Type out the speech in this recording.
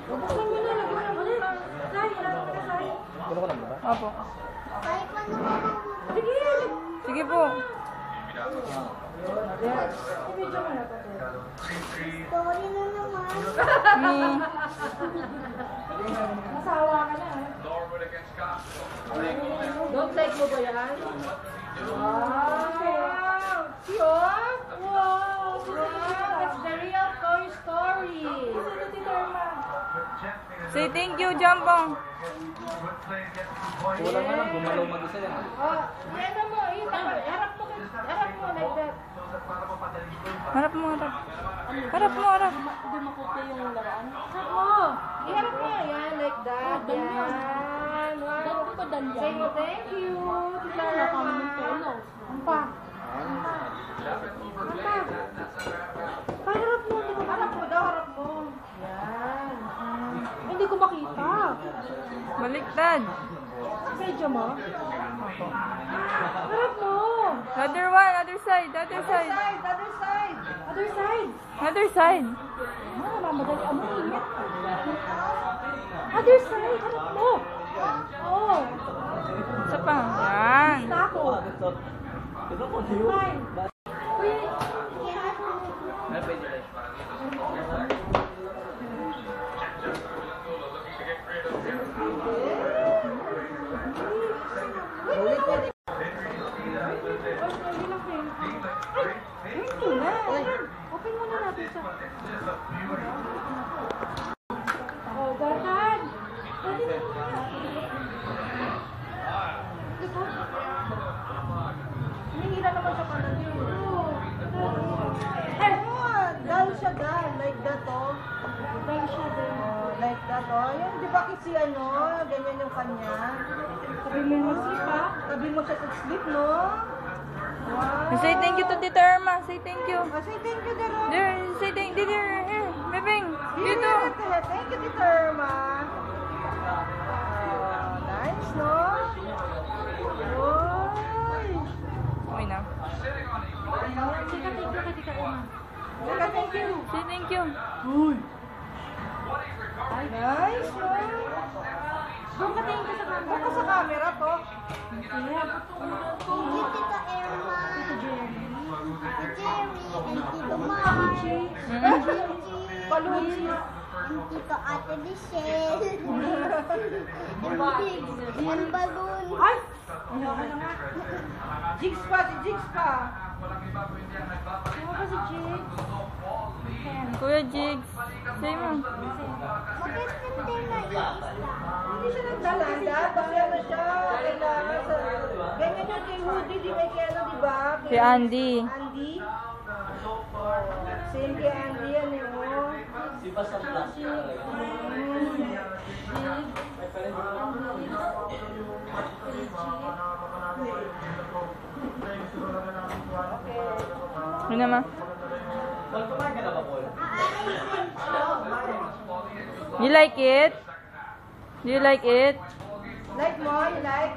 Buksan mo na, lagyan mo na ulit. Say, hirap ka na, Say. Gulo ko lang ba? Opo. Say, paano mo? Sige, Sige po. i-video mo na to. Story na naman. Masawa ka na, Don't like mo ba yan? Wow! Cute! Wow! That's the real Toy Story! Say thank you, Jampong. Kulang na lang, gumalaw mag-isa yan. Oh, ano mo, harap mo like that. Harap mo, harap. Harap mo, harap. Dumakuti yung laruan. Harap mo! Iharap mo, yan, like that. Yan. Wow. Say mo, thank you. Tita Irma. Ampa. Harap mo, harap mo daw, harap mo. Yan. Hindi ko makita. Baliktad. Medyo mo? Harap mo. Other one, other side, other side. Other side. Other side. Other side. Mamadali ang init. Other side, harap mo. Oh. Isa pa. Yan. Tako. Ito ko, hiyo. Uy. Ay, pwede rin. Open mo na natin siya. Oh, dahan. Pwede na muna. Diba? Hinihila naman sa kanan yun. Eh, dahil siya dahil. Like that, oh. Dahil siya dahil. Oh, like that, oh. Yung, di ba kasi ano, ganyan yung kanya. Sabi mo mo sleep, ha? Sabi mo siya sa sleep, no? Wow. Say thank you to Tita Irma. Say thank you. Oh, say thank you, Dero. There, say thank you. There, here. Bebeng. Dito. Thank you, Tita Irma. Nice, no? Oy. Uy na. Sige, thank you kay Tita Irma. Sige, thank you. Say thank you. Uy. Nice, no? Doon ka tingin ka sa camera. Doon ka sa camera, to. Thank you, Tita Irma. Tita Jerry. Tita Jerry. And Tito March. Paluchi. And Tito Ate Michelle. And Balloon. Ay! Ayoko na nga. Jigs pa, si Jigs pa. Ano ba si Jigs? Kuya Jigs. Say mo. Bakit hindi na isla? Hindi siya nagdalanda. Kasi ano siya, kailangan sa... Ganyan yung kay Woody, di may kay ano, di ba? Si Andy. Andy? Same kay Andy yan eh, oh. Si Pasang Plus. Ano naman? Kumain ka na ba, Paul? You like it? Do you like it? Like mo? You like?